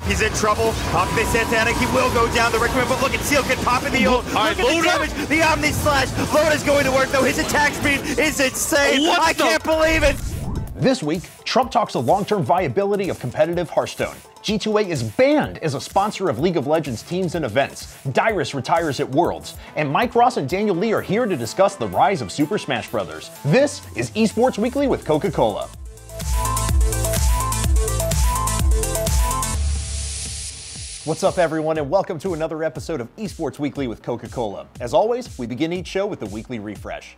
He's in trouble. Off this Santana, he will go down the recommend, but look at Seal can pop in the ult. Look at the damage, the Omni Slash. Loda's going to work though. His attack speed is insane. I can't believe it. This week, Trump talks the long-term viability of competitive Hearthstone. G2A is banned as a sponsor of League of Legends teams and events. Dyrus retires at Worlds. And Mike Ross and Daniel Lee are here to discuss the rise of Super Smash Bros. This is Esports Weekly with Coca-Cola. What's up, everyone, and welcome to another episode of Esports Weekly with Coca-Cola. As always, we begin each show with the weekly refresh.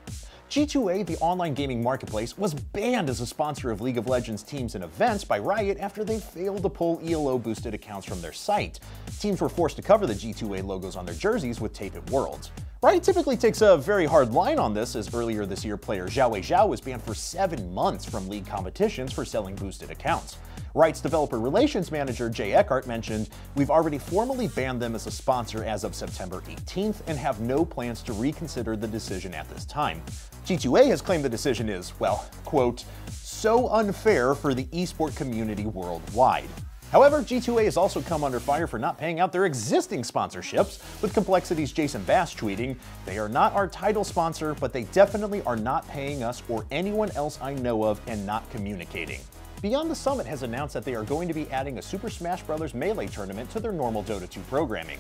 G2A, the online gaming marketplace, was banned as a sponsor of League of Legends teams and events by Riot after they failed to pull ELO-boosted accounts from their site. Teams were forced to cover the G2A logos on their jerseys with tape at Worlds. Riot typically takes a very hard line on this, as earlier this year player Xiao Zhao was banned for 7 months from league competitions for selling boosted accounts. Riot's developer relations manager Jay Eckhart mentioned, "We've already formally banned them as a sponsor as of September 18th and have no plans to reconsider the decision at this time." G2A has claimed the decision is, well, quote, "so unfair for the esport community worldwide." However, G2A has also come under fire for not paying out their existing sponsorships, with Complexity's Jason Bass tweeting, "They are not our title sponsor, but they definitely are not paying us or anyone else I know of and not communicating." Beyond the Summit has announced that they are going to be adding a Super Smash Bros. Melee tournament to their normal Dota 2 programming.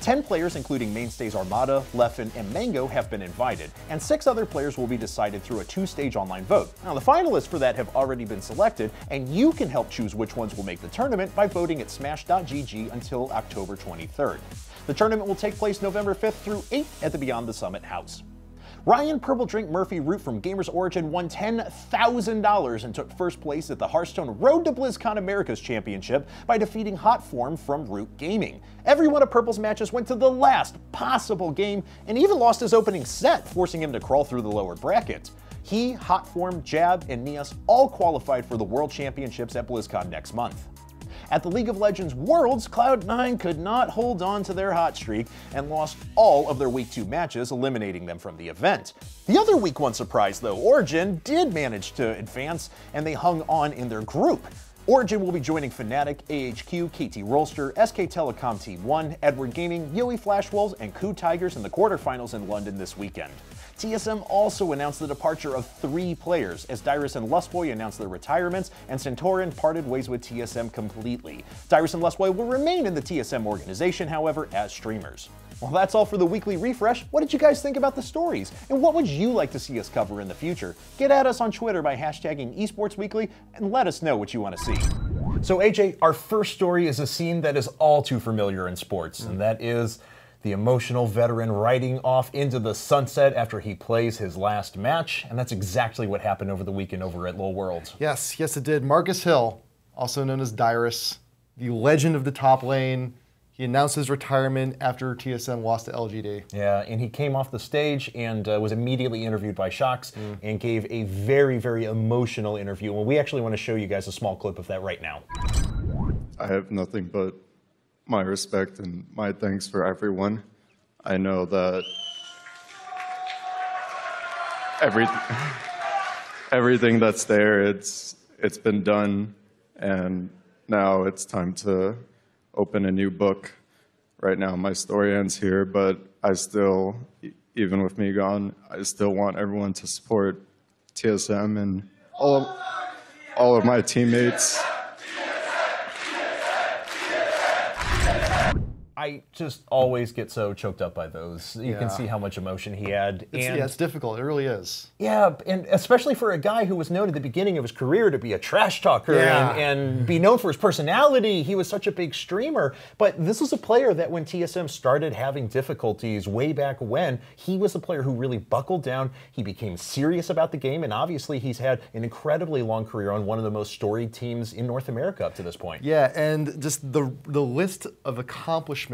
10 players, including mainstays Armada, Leffen, and Mango, have been invited, and 6 other players will be decided through a 2-stage online vote. Now, the finalists for that have already been selected, and you can help choose which ones will make the tournament by voting at smash.gg until October 23rd. The tournament will take place November 5th through 8th at the Beyond the Summit house. Ryan Purple Drink Murphy Root from Gamers Origin won $10,000 and took first place at the Hearthstone Road to BlizzCon Americas Championship by defeating Hot Form from Root Gaming. Every one of Purple's matches went to the last possible game and even lost his opening set, forcing him to crawl through the lower bracket. He, Hot Form, Jab, and Neos all qualified for the World Championships at BlizzCon next month. At the League of Legends Worlds, Cloud9 could not hold on to their hot streak and lost all of their Week 2 matches, eliminating them from the event. The other Week 1 surprise, though, Origin did manage to advance, and they hung on in their group. Origin will be joining Fnatic, AHQ, KT Rolster, SK Telecom T1, Edward Gaming, Yowie Flash Wolves, and Coup Tigers in the quarterfinals in London this weekend. TSM also announced the departure of 3 players, as Dyrus and Lustboy announced their retirements, and Centauran parted ways with TSM completely. Dyrus and Lustboy will remain in the TSM organization, however, as streamers. Well, that's all for the weekly refresh. What did you guys think about the stories? And what would you like to see us cover in the future? Get at us on Twitter by hashtagging Esports Weekly and let us know what you want to see. So AJ, our first story is a scene that is all too familiar in sports, and that is the emotional veteran riding off into the sunset after he plays his last match, and that's exactly what happened over the weekend over at LoL Worlds. Yes, it did. Marcus Hill, also known as Dyrus, the legend of the top lane, he announced his retirement after TSM lost to LGD. Yeah, and he came off the stage and was immediately interviewed by Shox and gave a very, very emotional interview. And we actually want to show you guys a small clip of that right now. I have nothing but my respect and my thanks for everyone. I know that everything that's there, it's been done, and now it's time to open a new book. Right now my story ends here, but I still, even with me gone, I still want everyone to support TSM and all of my teammates. I just always get so choked up by those. You can see how much emotion he had. It's difficult. It really is. Yeah, and especially for a guy who was known at the beginning of his career to be a trash talker and be known for his personality. He was such a big streamer. But this was a player that when TSM started having difficulties way back when, he was a player who really buckled down. He became serious about the game, and obviously he's had an incredibly long career on one of the most storied teams in North America up to this point. Yeah, and just the list of accomplishments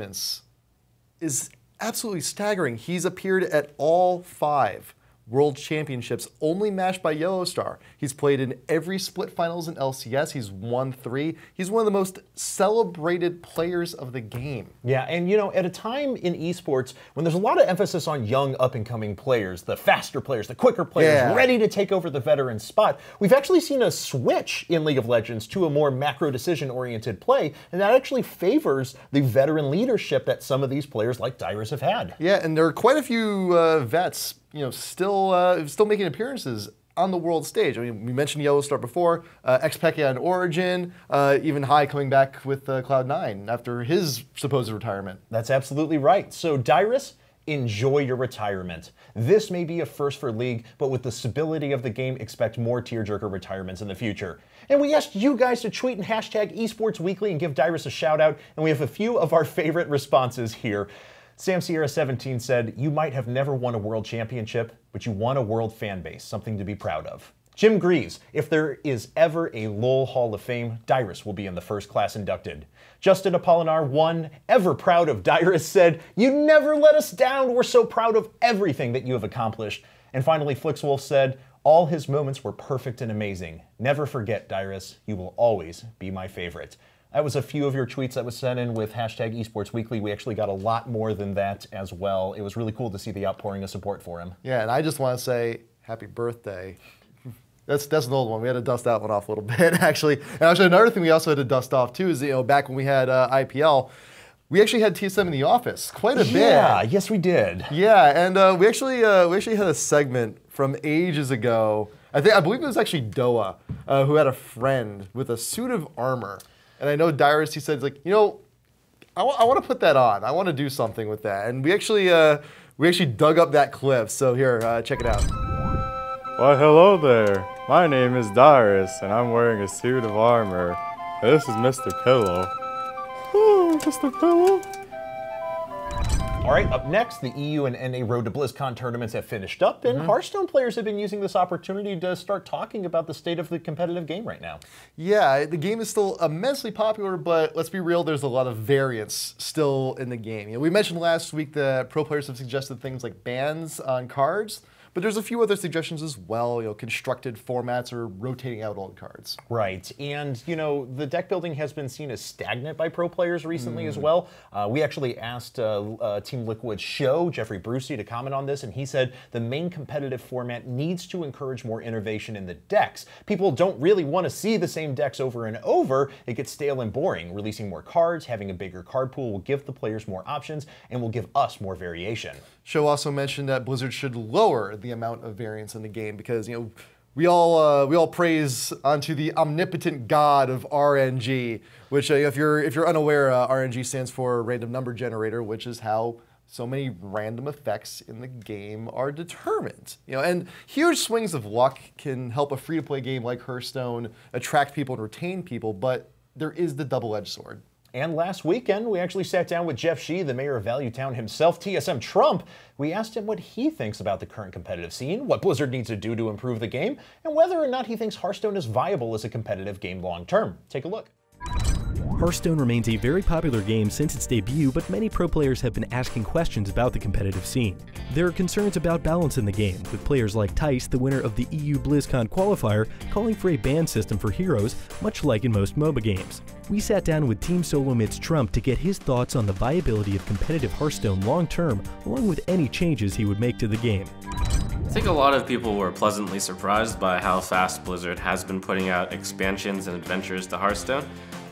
is absolutely staggering. He's appeared at all 5 World Championships, only matched by Yellowstar. He's played in every split finals in LCS. He's won 3. He's one of the most celebrated players of the game. Yeah, and you know, at a time in esports when there's a lot of emphasis on young up-and-coming players, the faster players, the quicker players, ready to take over the veteran spot, we've actually seen a switch in League of Legends to a more macro decision-oriented play, and that actually favors the veteran leadership that some of these players like Dyrus have had. Yeah, and there are quite a few vets, you know, still making appearances on the world stage. I mean, we mentioned Yellowstar before, Xpeke on Origin, even High coming back with Cloud9 after his supposed retirement. That's absolutely right. So Dyrus, enjoy your retirement. This may be a first for League, but with the stability of the game, expect more tearjerker retirements in the future. And we asked you guys to tweet and hashtag Esports Weekly and give Dyrus a shout out, and we have a few of our favorite responses here. Sam Sierra 17 said, "You might have never won a world championship, but you won a world fan base, something to be proud of." Jim Greaves, "If there is ever a LoL Hall of Fame, Dyrus will be in the first class inducted." Justin Apolinar 1, ever proud of Dyrus, said, "You never let us down. We're so proud of everything that you have accomplished." And finally, Flixwolf said, "All his moments were perfect and amazing. Never forget, Dyrus. You will always be my favorite." That was a few of your tweets that was sent in with hashtag Esports Weekly. We actually got a lot more than that as well. It was really cool to see the outpouring of support for him. Yeah, and I just want to say happy birthday. That's an old one. We had to dust that one off a little bit, actually. And actually, another thing we also had to dust off too is, you know, back when we had IPL, we actually had TSM in the office quite a bit. Yeah, yes we did. Yeah, and we actually had a segment from ages ago. I believe it was actually Doa who had a friend with a suit of armor. And I know Dyrus, he said, like, you know, I want to put that on. I want to do something with that. And we actually dug up that clip. So here, check it out. Why, hello there. My name is Dyrus, and I'm wearing a suit of armor. This is Mr. Pillow. Ooh, Mr. Pillow. All right, up next, the EU and NA Road to BlizzCon tournaments have finished up, and Hearthstone players have been using this opportunity to start talking about the state of the competitive game right now. Yeah, the game is still immensely popular, but let's be real, there's a lot of variance still in the game. You know, we mentioned last week that pro players have suggested things like bans on cards, but there's a few other suggestions as well, you know, constructed formats or rotating out old cards. Right, and you know, the deck building has been seen as stagnant by pro players recently as well. We actually asked Team Liquid's show, Jeffrey Brucey, to comment on this, and he said the main competitive format needs to encourage more innovation in the decks. People don't really want to see the same decks over and over. It gets stale and boring. Releasing more cards, having a bigger card pool will give the players more options and will give us more variation. Show also mentioned that Blizzard should lower the amount of variance in the game because, you know, we all praise onto the omnipotent god of RNG, which if you're unaware, RNG stands for random number generator, which is how so many random effects in the game are determined. You know, and huge swings of luck can help a free-to-play game like Hearthstone attract people and retain people, but there is the double-edged sword. And last weekend, we actually sat down with Jeff Shee, the mayor of Value Town himself, TSM Trump. We asked him what he thinks about the current competitive scene, what Blizzard needs to do to improve the game, and whether or not he thinks Hearthstone is viable as a competitive game long term. Take a look. Hearthstone remains a very popular game since its debut, but many pro players have been asking questions about the competitive scene. There are concerns about balance in the game, with players like Tice, the winner of the EU BlizzCon qualifier, calling for a ban system for heroes, much like in most MOBA games. We sat down with Team Solo Mid's Trump to get his thoughts on the viability of competitive Hearthstone long term, along with any changes he would make to the game. I think a lot of people were pleasantly surprised by how fast Blizzard has been putting out expansions and adventures to Hearthstone.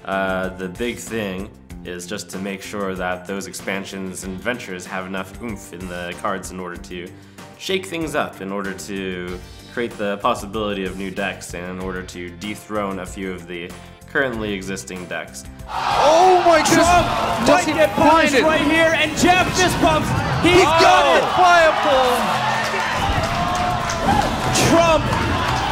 The big thing is just to make sure that those expansions and adventures have enough oomph in the cards in order to shake things up, in order to create the possibility of new decks, and in order to dethrone a few of the currently existing decks. Oh my God! Does he get punished right here? And Jeff fist pumps. He's got it! Trump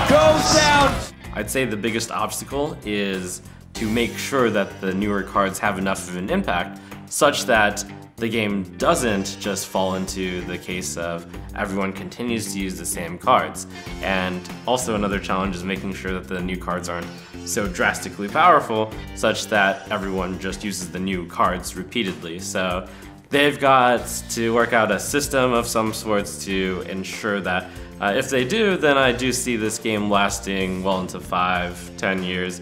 goes down. I'd say the biggest obstacle is to make sure that the newer cards have enough of an impact such that the game doesn't just fall into the case of everyone continues to use the same cards. And also another challenge is making sure that the new cards aren't so drastically powerful such that everyone just uses the new cards repeatedly. So they've got to work out a system of some sorts to ensure that if they do, then I do see this game lasting well into 5-10 years,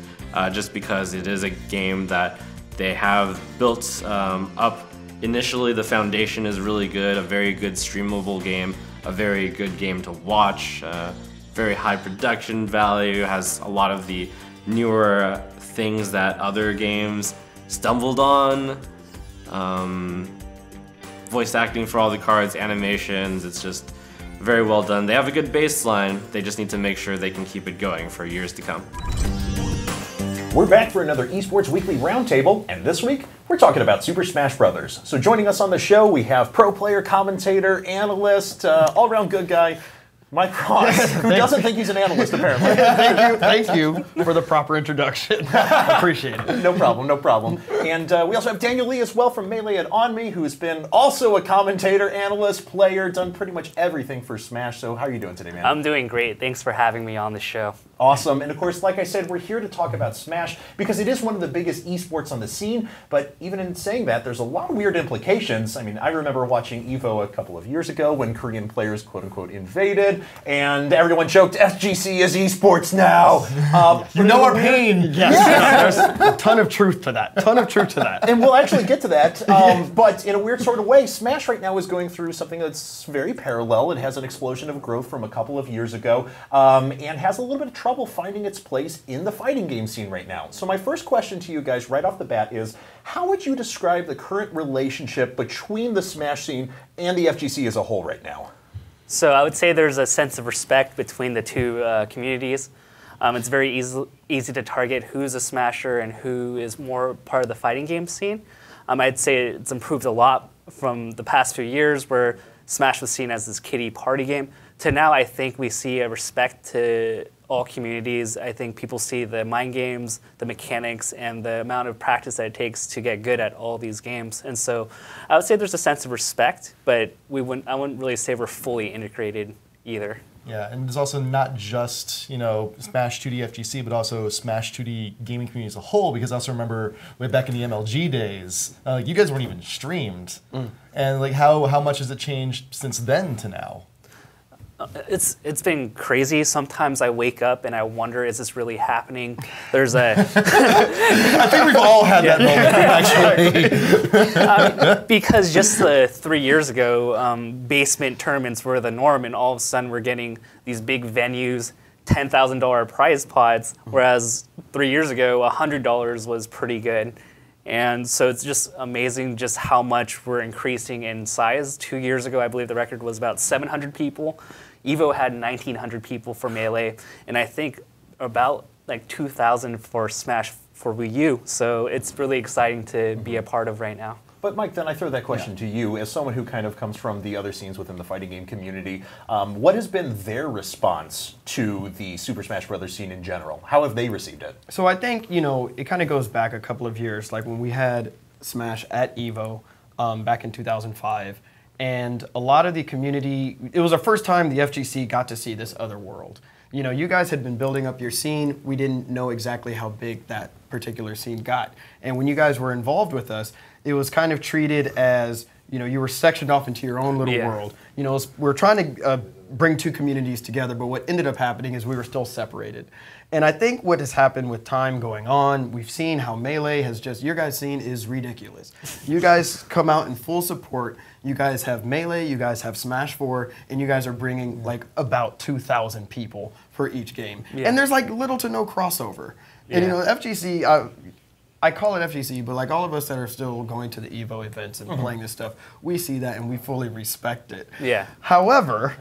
just because it is a game that they have built up. Initially, the foundation is really good, a very good streamable game, a very good game to watch, very high production value, has a lot of the newer things that other games stumbled on. Voice acting for all the cards, animations, it's just very well done. They have a good baseline, they just need to make sure they can keep it going for years to come. We're back for another Esports Weekly Roundtable, and this week, we're talking about Super Smash Bros. So joining us on the show, we have pro player, commentator, analyst, all-around good guy, Mike Ross, who doesn't think he's an analyst, apparently. Thank you for the proper introduction. Appreciate it. No problem, no problem. And we also have Daniel Lee as well from Melee and On Me, who's been also a commentator, analyst, player, done pretty much everything for Smash. So how are you doing today, man? I'm doing great. Thanks for having me on the show. Awesome. And of course, like I said, we're here to talk about Smash because it is one of the biggest esports on the scene. But even in saying that, there's a lot of weird implications. I mean, I remember watching EVO a couple of years ago when Korean players, quote unquote, invaded, and everyone joked, FGC is esports now. You know our pain. Yes. There's a ton of truth to that. And we'll actually get to that. But in a weird sort of way, Smash right now is going through something that's very parallel. It has an explosion of growth from a couple of years ago and has a little bit of trouble finding its place in the fighting game scene right now. So my first question to you guys right off the bat is, how would you describe the current relationship between the Smash scene and the FGC as a whole right now? So I would say there's a sense of respect between the two communities. It's very easy to target who's a Smasher and who is more part of the fighting game scene. I'd say it's improved a lot from the past few years where Smash was seen as this kiddie party game to now I think we see a respect to all communities. I think people see the mind games, the mechanics, and the amount of practice that it takes to get good at all these games. And so I would say there's a sense of respect, but I wouldn't really say we're fully integrated either. Yeah, and there's also not just, Smash 2D FGC, but also Smash 2D gaming community as a whole, because I also remember way back in the MLG days, you guys weren't even streamed. And how much has it changed since then to now? It's been crazy. Sometimes I wake up and I wonder, is this really happening? There's a... I think we've all had that moment, actually. Because just 3 years ago, basement tournaments were the norm, and all of a sudden we're getting these big venues, $10,000 prize pods, whereas 3 years ago, $100 was pretty good. And so it's just amazing just how much we're increasing in size. 2 years ago, I believe the record was about 700 people. EVO had 1,900 people for Melee, and I think about 2,000 for Smash for Wii U. So it's really exciting to be a part of right now. But Mike, then I throw that question to you, as someone who kind of comes from the other scenes within the fighting game community. What has been their response to the Super Smash Bros. Scene in general? How have they received it? So I think, it kind of goes back a couple of years, like when we had Smash at EVO back in 2005. And a lot of the community, it was the first time the FGC got to see this other world. You guys had been building up your scene. We didn't know exactly how big that particular scene got. And when you guys were involved with us, it was kind of treated as, you were sectioned off into your own little world. We're trying to bring two communities together, but what ended up happening is we were still separated. And I think what has happened with time going on, we've seen how Melee has your guys' scene is ridiculous. You guys come out in full support. You guys have Melee, you guys have Smash 4, and you guys are bringing about 2,000 people for each game. Yeah. And there's little to no crossover. Yeah. And FGC, I call it FGC, but all of us that are still going to the EVO events and playing this stuff, we see that and we fully respect it. Yeah. However,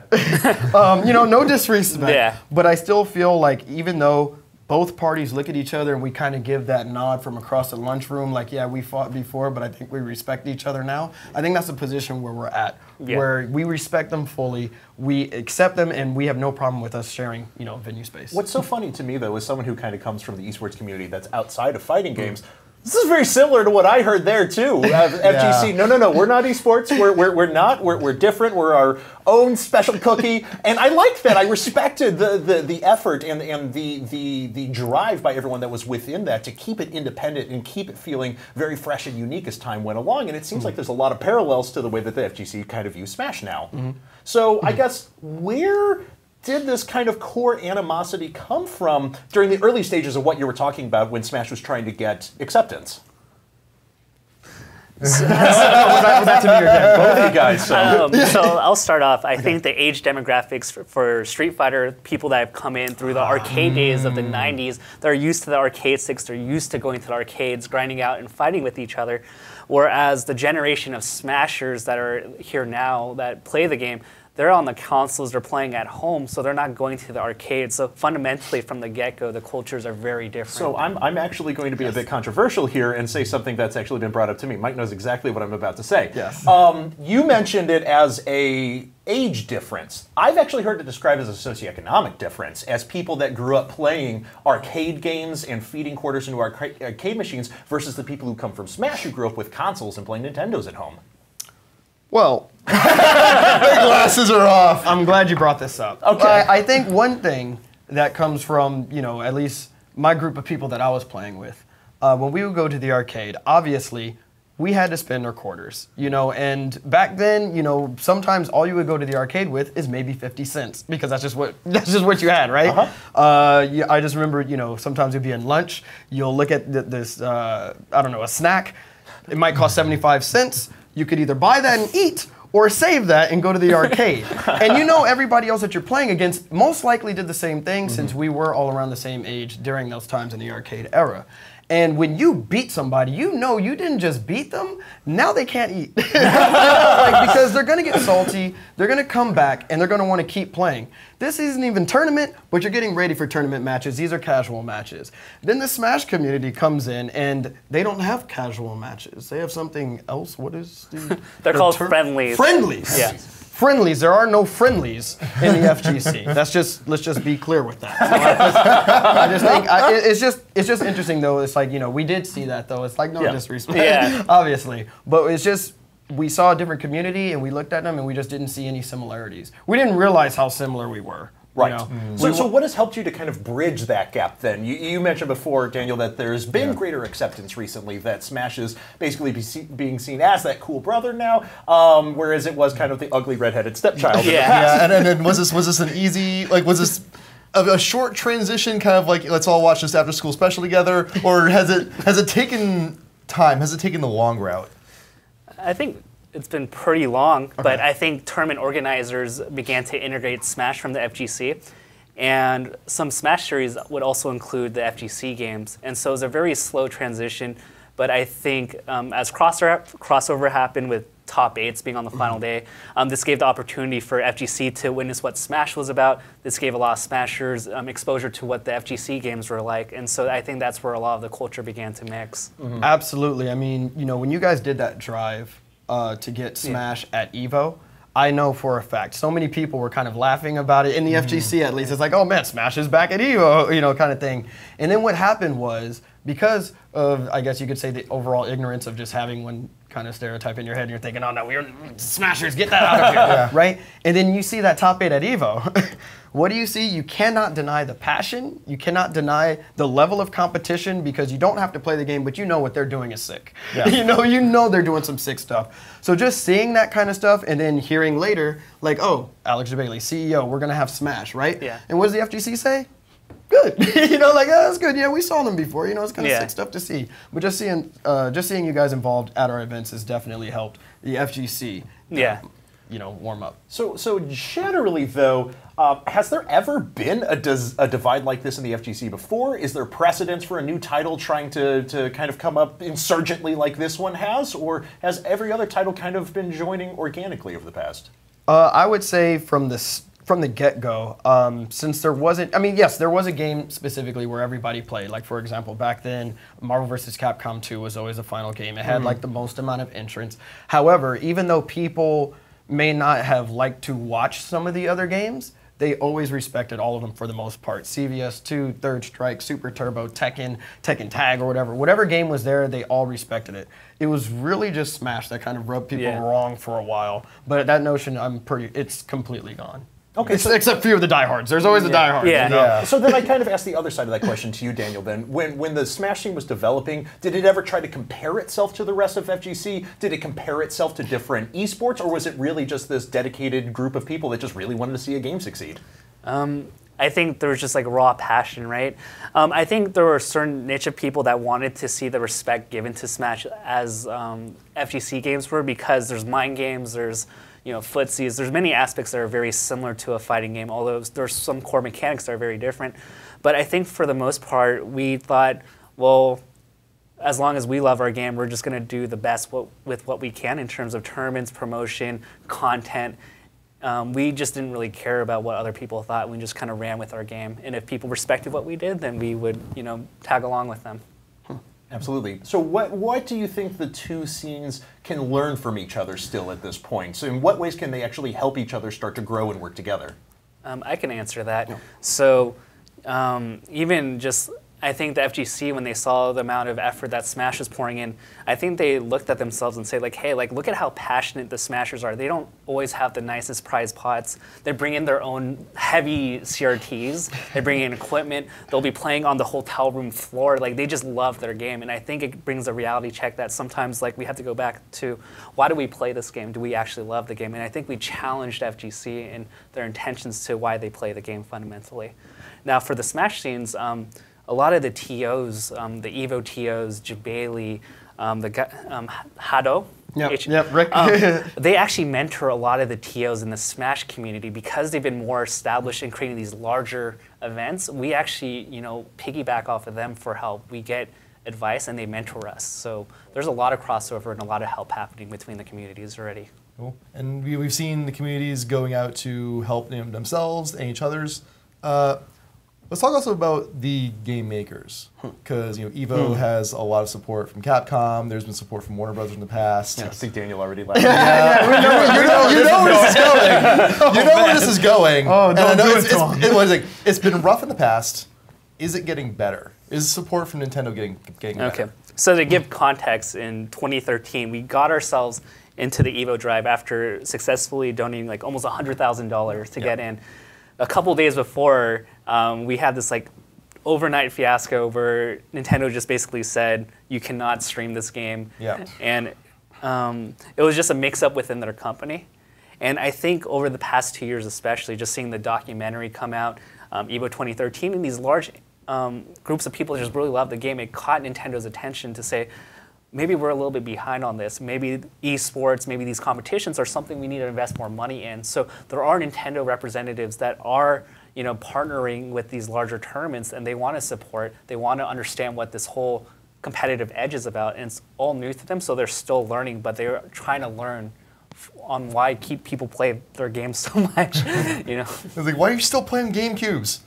no disrespect, but I still feel even though both parties look at each other and we kind of give that nod from across the lunchroom, yeah, we fought before, but I think we respect each other now. I think that's the position where we're at, where we respect them fully, we accept them, and we have no problem with us sharing, venue space. What's so funny to me, though, as someone who kind of comes from the esports community that's outside of fighting games, This is very similar to what I heard there too. FGC, no, we're not esports. We're not. We're different. We're our own special cookie. And I liked that. I respected the effort and the drive by everyone that was within that to keep it independent and keep it feeling very fresh and unique as time went along. And it seems like there's a lot of parallels to the way that the FGC kind of views Smash now. So I guess where did this kind of core animosity come from during the early stages of what you were talking about when Smash was trying to get acceptance? Was that to me or again? Both of you guys. So I'll start off. I think the age demographics for Street Fighter, people that have come in through the arcade days of the 90s, they're used to the arcade sticks, they're used to going to the arcades, grinding out and fighting with each other. Whereas the generation of Smashers that are here now that play the game, they're on the consoles, they're playing at home, so they're not going to the arcade. So fundamentally, from the get-go, the cultures are very different. So I'm actually going to be a bit controversial here and say something that's actually been brought up to me. Mike knows exactly what I'm about to say. Yes. You mentioned it as a age difference. I've actually heard it described as a socioeconomic difference, as people that grew up playing arcade games and feeding quarters into arcade machines versus the people who come from Smash who grew up with consoles and playing Nintendos at home. Well, the glasses are off. I'm glad you brought this up. Okay. I think one thing that comes from, at least my group of people that I was playing with, when we would go to the arcade, obviously, we had to spend our quarters, and back then, sometimes all you would go to the arcade with is maybe 50 cents because that's just what you had, right? I just remember, sometimes you'd be in lunch, you'll look at this, I don't know, a snack, it might cost 75 cents. You could either buy that and eat or save that and go to the arcade. And everybody else that you're playing against most likely did the same thing since we were all around the same age during those times in the arcade era. And when you beat somebody, you didn't just beat them, now they can't eat. Because they're gonna get salty, they're gonna come back, and they're gonna wanna keep playing. This isn't even tournament, but you're getting ready for tournament matches. These are casual matches. Then the Smash community comes in, and they don't have casual matches. They have something else. What is the They're called friendlies. Friendlies. Yeah. Friendlies. There are no friendlies in the FGC. Let's just be clear with that. So I just think it's just interesting though. It's like we did see that though. It's like no disrespect, obviously, but it's just we saw a different community and we looked at them and we just didn't see any similarities. We didn't realize how similar we were. Right. So what has helped you to kind of bridge that gap then? You mentioned before, Daniel, that there's been greater acceptance recently, that Smash is basically being seen as that cool brother now, whereas it was kind of the ugly redheaded stepchild. And was this an easy, was this a short transition, kind of like let's all watch this after school special together, or has it taken time? Has it taken the long route? I think it's been pretty long, but I think tournament organizers began to integrate Smash from the FGC, and some Smash series would also include the FGC games, and so it was a very slow transition, but I think as crossover happened with top 8s being on the final day, this gave the opportunity for FGC to witness what Smash was about. This gave a lot of Smashers exposure to what the FGC games were like, and so I think that's where a lot of the culture began to mix. Absolutely. I mean, when you guys did that drive to get Smash at EVO, I know for a fact so many people were kind of laughing about it in the FGC at least. It's like, oh man, Smash is back at EVO, kind of thing. And then what happened was, because of, I guess you could say, the overall ignorance of just having one kind of stereotype in your head, and you're thinking, oh no, we're Smashers, get that out of here, right? And then you see that top 8 at EVO. What do you see? You cannot deny the passion. You cannot deny the level of competition, because you don't have to play the game, but you know what they're doing is sick. You know they're doing some sick stuff. So just seeing that kind of stuff and then hearing later, like, oh, Alex Bailey, CEO, we're going to have Smash, right? Yeah. And what does the FGC say? Good. Like, oh, that's good. Yeah, we saw them before. It's kind of sick stuff to see. But just seeing you guys involved at our events has definitely helped the FGC. Warm up. So generally, though, has there ever been a divide like this in the FGC before? Is there precedence for a new title trying to kind of come up insurgently like this one has? Or has every other title kind of been joining organically over the past? I would say from the get-go, since there wasn't, yes, there was a game specifically where everybody played. Like, for example, back then, Marvel vs. Capcom 2 was always the final game. It had, like, the most amount of entrants. However, even though people may not have liked to watch some of the other games, they always respected all of them for the most part. CVS2, Third Strike, Super Turbo, Tekken Tag, or whatever. Whatever game was there, they all respected it. It was really just Smash that kind of rubbed people wrong for a while. But that notion, it's completely gone. Okay, except few of the diehards. There's always the diehards. Yeah. You know? So then I kind of asked the other side of that question to you, Daniel. Then, when the Smash scene was developing, did it ever try to compare itself to the rest of FGC? Did it compare itself to different esports, or was it really just this dedicated group of people that just really wanted to see a game succeed? I think there was just like raw passion, right? I think there were a certain niche of people that wanted to see the respect given to Smash as FGC games were, because there's mind games, there's footsies. There's many aspects that are very similar to a fighting game, although there's some core mechanics that are very different. But I think for the most part, we thought, well, as long as we love our game, we're just going to do the best with what we can in terms of tournaments, promotion, content. We just didn't really care about what other people thought. We just kind of ran with our game. And if people respected what we did, then we would, tag along with them. Absolutely. So what do you think the two scenes can learn from each other still at this point? So in what ways can they actually help each other start to grow and work together? I can answer that. Yeah. So even just, I think the FGC, when they saw the amount of effort that Smash is pouring in, I think they looked at themselves and say, like, hey, like, look at how passionate the Smashers are. They don't always have the nicest prize pots. They bring in their own heavy CRTs. They bring in equipment. They'll be playing on the hotel room floor. Like, they just love their game. And I think it brings a reality check that sometimes, like, we have to go back to, why do we play this game? Do we actually love the game? And I think we challenged FGC in their intentions to why they play the game fundamentally. Now, for the Smash scenes, a lot of the TOs, the Evo TOs, Jabali, Hado, Rick. they actually mentor a lot of the TOs in the Smash community because they've been more established in creating these larger events. We actually, piggyback off of them for help. We get advice and they mentor us. So there's a lot of crossover and a lot of help happening between the communities already. Cool. And we've seen the communities going out to help themselves and each other's. Let's talk also about the game makers, because Evo has a lot of support from Capcom. There's been support from Warner Brothers in the past. Yeah, I think Daniel already left. You know where this is going. You know where this is going. Oh, don't do it to him. It's been rough in the past. Is it getting better? Is support from Nintendo getting better? Okay. So to give context, in 2013, we got ourselves into the Evo Drive after successfully donating like almost $100,000 to get in. A couple days before, we had this like overnight fiasco where Nintendo just basically said, you cannot stream this game. Yeah. And it was just a mix-up within their company. And I think over the past 2 years especially, just seeing the documentary come out, Evo 2013, and these large groups of people that just really love the game, it caught Nintendo's attention to say, maybe we're a little bit behind on this. Maybe esports, maybe these competitions are something we need to invest more money in. So there are Nintendo representatives that are, partnering with these larger tournaments, and they want to support. They want to understand what this whole competitive edge is about, and it's all new to them. So they're still learning, but they're trying to learn on why people play their games so much. It's like, why are you still playing GameCubes?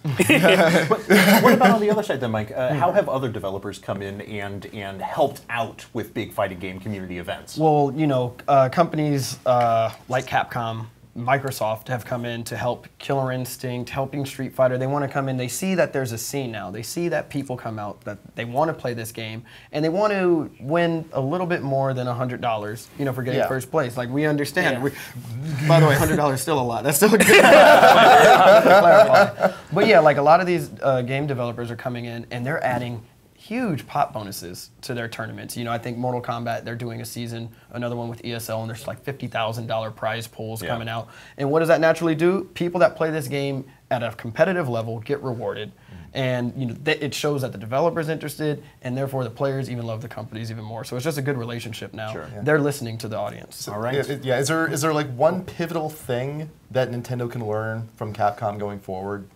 What about on the other side then, Mike? How have other developers come in and helped out with big fighting game community events? Well, companies like Capcom, Microsoft have come in to help Killer Instinct, helping Street Fighter. They want to come in. They see that there's a scene now. They see that people come out, that they want to play this game, and they want to win a little bit more than $100, for getting first place. Like, we understand. By the way, $100 is still a lot. That's still a good clarify. But yeah, like a lot of these game developers are coming in, and they're adding huge pot bonuses to their tournaments. I think Mortal Kombat, they're doing a season, another one with ESL, and there's like $50,000 prize pools coming out. And what does that naturally do? People that play this game at a competitive level get rewarded. And it shows that the developer's interested, and therefore the players even love the companies even more. So it's just a good relationship now. Sure. They're listening to the audience. All right. Is there like one pivotal thing that Nintendo can learn from Capcom going forward?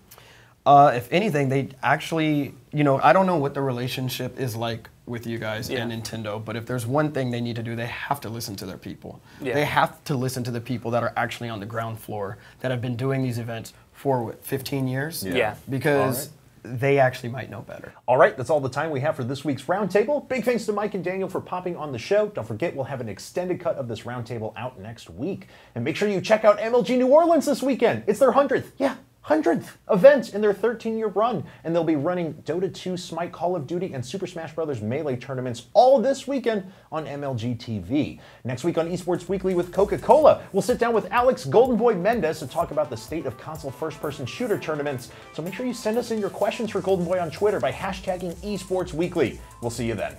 If anything, they actually, I don't know what the relationship is like with you guys and Nintendo, but if there's one thing they need to do, they have to listen to their people. Yeah. They have to listen to the people that are actually on the ground floor, that have been doing these events for, 15 years? Yeah. Because they actually might know better. All right, that's all the time we have for this week's Roundtable. Big thanks to Mike and Daniel for popping on the show. Don't forget, we'll have an extended cut of this Roundtable out next week. And make sure you check out MLG New Orleans this weekend. It's their 100th. Yeah. 100th event in their 13-year run, and they'll be running Dota 2, Smite, Call of Duty, and Super Smash Bros. Melee tournaments all this weekend on MLG TV. Next week on Esports Weekly with Coca-Cola, we'll sit down with Alex Golden Boy Mendez to talk about the state of console first-person shooter tournaments. So make sure you send us in your questions for Golden Boy on Twitter by hashtagging Esports Weekly. We'll see you then.